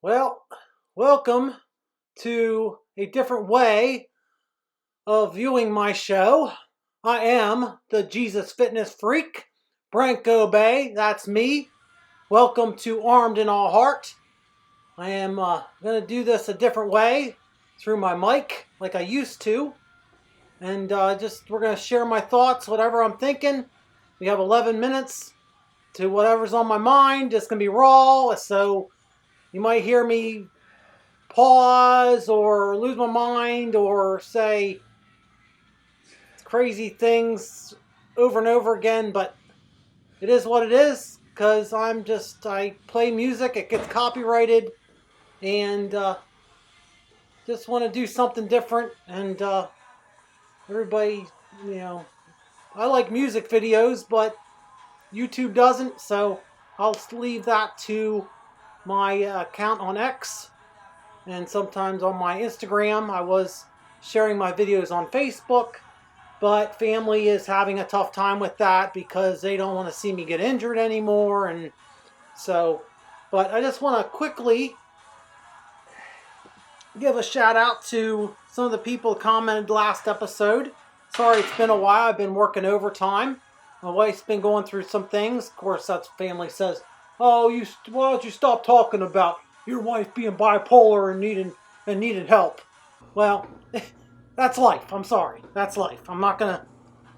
Well, welcome to a different way of viewing my show. I am the Jesus Fitness Freak, Branko Bay, that's me. Welcome to Armed in All Heart. I am going to do this a different way through my mic like I used to. And we're going to share my thoughts, whatever I'm thinking. We have 11 minutes to whatever's on my mind. It's going to be raw, so you might hear me pause or lose my mind or say crazy things over and over again, but it is what it is because I play music, it gets copyrighted, and just want to do something different. And everybody, I like music videos, but YouTube doesn't, so I'll leave that to my account on X. And sometimes on my Instagram. I was sharing my videos on Facebook, but family is having a tough time with that because they don't want to see me get injured anymore. And so, but I just want to quickly give a shout out to some of the people who commented last episode. Sorry it's been a while. I've been working overtime. My wife's been going through some things. Of course, that's family says, "Oh, why don't you stop talking about your wife being bipolar and needing help?" Well, that's life. I'm sorry. That's life. I'm not gonna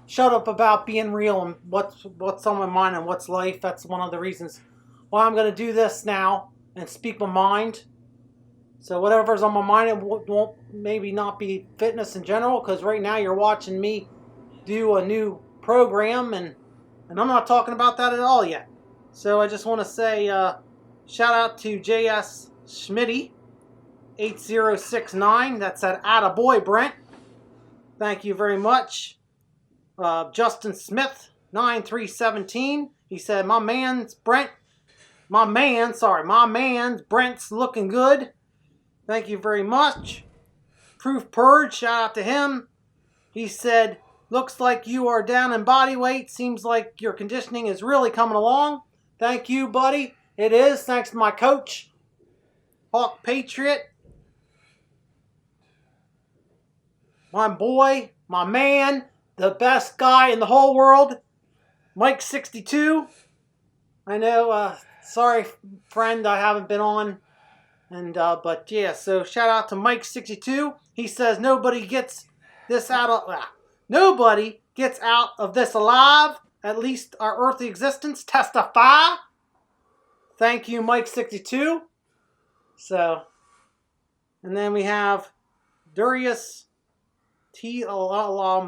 shut up about being real and what's on my mind and what's life. That's one of the reasons why I'm gonna do this now and speak my mind. So whatever's on my mind, it won't maybe not be fitness in general, because right now you're watching me do a new program, and I'm not talking about that at all yet. So I just want to say shout out to JS Schmitty 8069. That's at Attaboy Brent. Thank you very much. Justin Smith 9317. He said my man's Brent's looking good. Thank you very much. Proof Purge, shout out to him. He said, looks like you are down in body weight. Seems like your conditioning is really coming along. Thank you, buddy. It is, thanks to my coach, Hawk Patriot. My boy, my man, the best guy in the whole world, Mike 62. I know, sorry, friend, I haven't been on. And but yeah, so shout out to Mike 62. He says nobody gets out of this alive. At least our earthly existence. Testify. Thank you, Mike 62. So, and then we have Darius Telemon.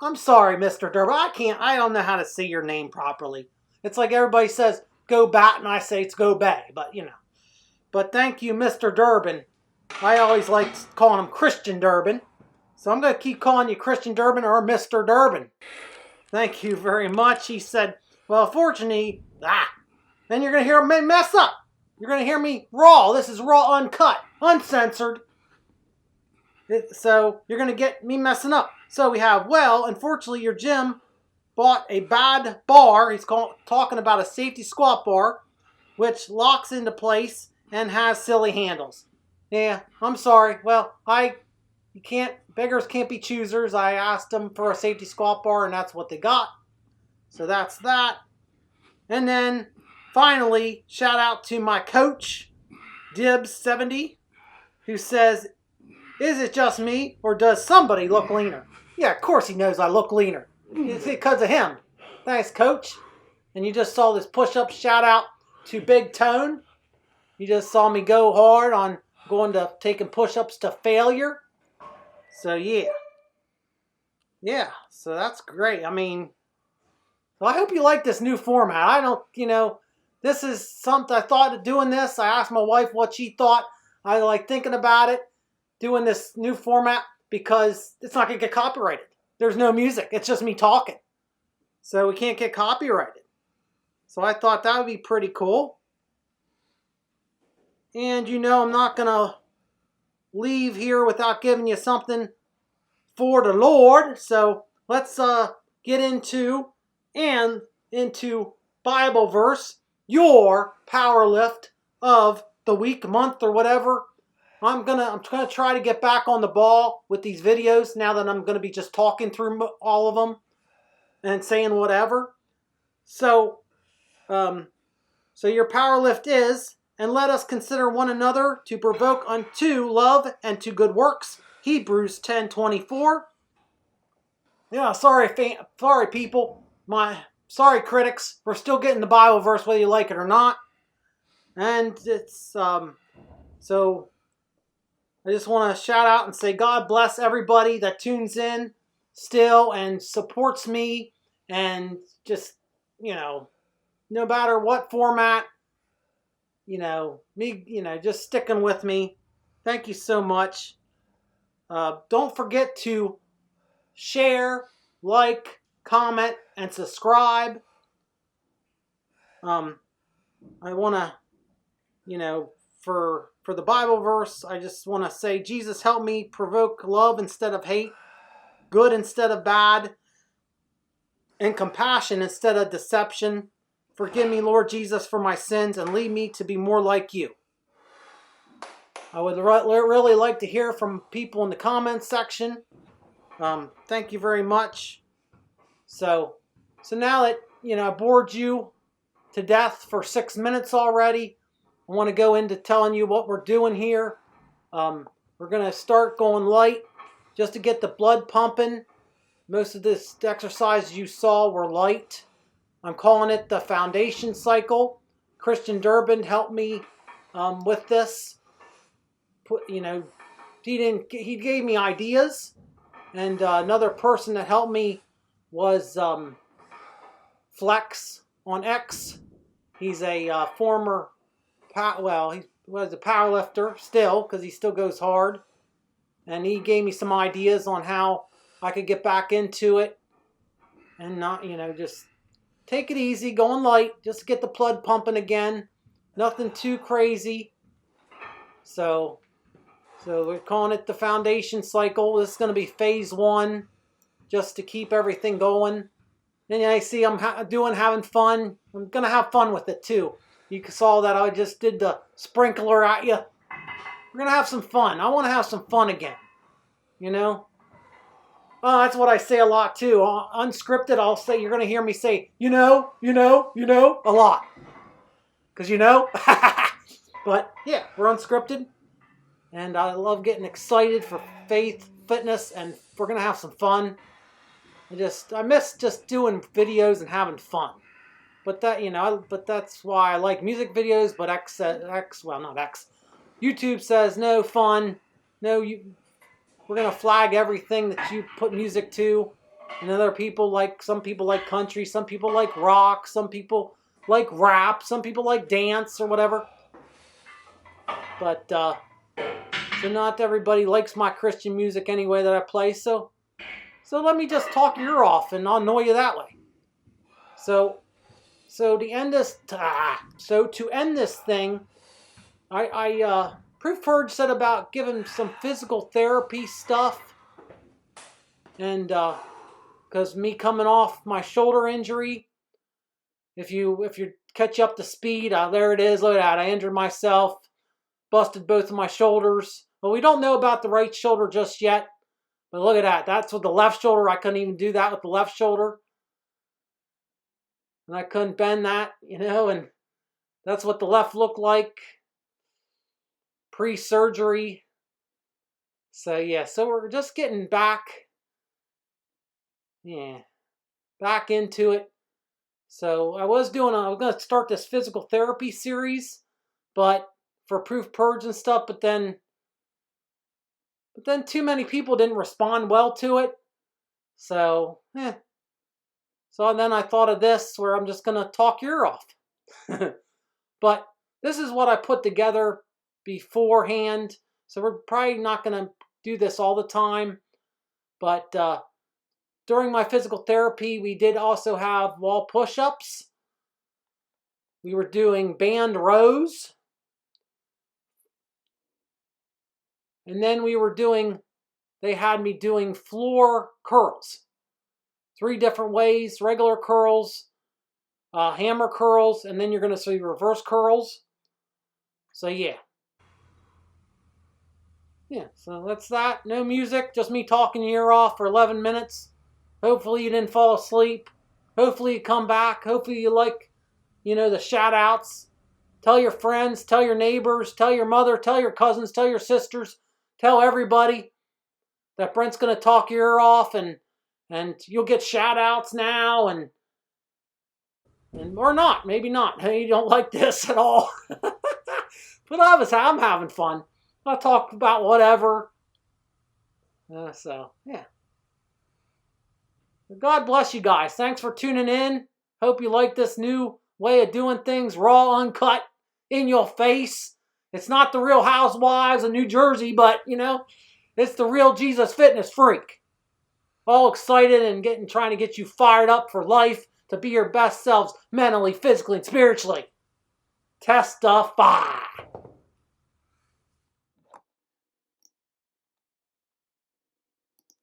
I'm sorry, Mr. Durbin. I don't know how to say your name properly. It's like everybody says go bat and I say it's go bay, but you know. But thank you, Mr. Durbin. I always like calling him Christian Durbin. So I'm going to keep calling you Christian Durbin or Mr. Durbin. Thank you very much. He said, well, fortunately, then you're going to hear me mess up. You're going to hear me raw. This is raw, uncut, uncensored. So you're going to get me messing up. So we have, well, unfortunately, your gym bought a bad bar. He's talking about a safety squat bar, which locks into place and has silly handles. Yeah, I'm sorry. Well, beggars can't be choosers. I asked them for a safety squat bar, and that's what they got. So that's that. And then, finally, shout out to my coach, Dibs70, who says, is it just me, or does somebody look leaner? Yeah, of course he knows I look leaner. It's because of him. Thanks, coach. And you just saw this push-up. Shout out to Big Tone. You just saw me go hard on taking push-ups to failure. So yeah. Yeah, so that's great. I mean, so I hope you like this new format. This is something I thought of doing this. I asked my wife what she thought. I like thinking about it, doing this new format, because it's not going to get copyrighted. There's no music. It's just me talking. So we can't get copyrighted. So I thought that would be pretty cool. And I'm not going to leave here without giving you something for the Lord. So let's get into Bible verse. your power lift of the week, month, or whatever. I'm gonna try to get back on the ball with these videos now that I'm gonna be just talking through all of them and saying whatever. So, so your power lift is, and let us consider one another to provoke unto love and to good works. Hebrews 10:24. Yeah, sorry people. Sorry critics. We're still getting the Bible verse whether you like it or not. And it's so I just want to shout out and say God bless everybody that tunes in still and supports me, and just, no matter what format, just sticking with me. Thank you so much. Don't forget to share, like, comment, and subscribe. I want to, for the Bible verse, I just want to say, Jesus, help me provoke love instead of hate, good instead of bad, and compassion instead of deception. Forgive me, Lord Jesus, for my sins, and lead me to be more like you. I would really like to hear from people in the comments section. Thank you very much. So now that, I bored you to death for 6 minutes already, I want to go into telling you what we're doing here. We're going to start going light just to get the blood pumping. Most of this exercise you saw were light. I'm calling it the foundation cycle. Christian Durbin helped me with this. He gave me ideas, and another person that helped me was Flex on X. He's a former, he was a power lifter still, because he still goes hard. And he gave me some ideas on how I could get back into it and not, just take it easy, going light, just to get the blood pumping again. Nothing too crazy. So we're calling it the foundation cycle. This is going to be phase 1, just to keep everything going. Then I see I'm having fun. I'm going to have fun with it too. You saw that I just did the sprinkler at you. We're going to have some fun. I want to have some fun again. Oh, that's what I say a lot too. Unscripted, I'll say, you're going to hear me say, a lot. Because But yeah, we're unscripted. And I love getting excited for faith, fitness, and we're going to have some fun. I miss just doing videos and having fun. But that's why I like music videos, but YouTube says no fun. No, we're going to flag everything that you put music to. And some people like country, some people like rock, some people like rap, some people like dance or whatever. But, so not everybody likes my Christian music anyway that I play, so let me just talk your ear off and I'll annoy you that way. So to end this thing, Proof Purge said about giving some physical therapy stuff, and because me coming off my shoulder injury, if you catch up to speed, there it is. Look at that. I injured myself, busted both of my shoulders. Well, we don't know about the right shoulder just yet, but look at that. That's with the left shoulder. I couldn't even do that with the left shoulder. And I couldn't bend that, and that's what the left looked like pre-surgery. So yeah, so we're just getting back into it. So I was going to start this physical therapy series, but for Proof Purge and stuff, but then too many people didn't respond well to it. So then I thought of this, where I'm just going to talk your ear off. But this is what I put together beforehand. So we're probably not going to do this all the time. But during my physical therapy, we did also have wall push-ups. We were doing band rows. And then they had me doing floor curls. 3 different ways: regular curls, hammer curls, and then you're going to see reverse curls. So yeah. Yeah, so that's that. No music, just me talking your ear off for 11 minutes. Hopefully you didn't fall asleep. Hopefully you come back. Hopefully you like, the shout outs. Tell your friends, tell your neighbors, tell your mother, tell your cousins, tell your sisters, tell everybody that Brent's going to talk your ear off, and you'll get shout outs now, and or not, maybe not. Hey, you don't like this at all. But obviously I'm having fun. I'll talk about whatever. So, yeah. God bless you guys. Thanks for tuning in. Hope you like this new way of doing things, raw, uncut, in your face. It's not the Real Housewives of New Jersey, but, it's the real Jesus Fitness Freak. All excited and trying to get you fired up for life to be your best selves mentally, physically, and spiritually. Testify.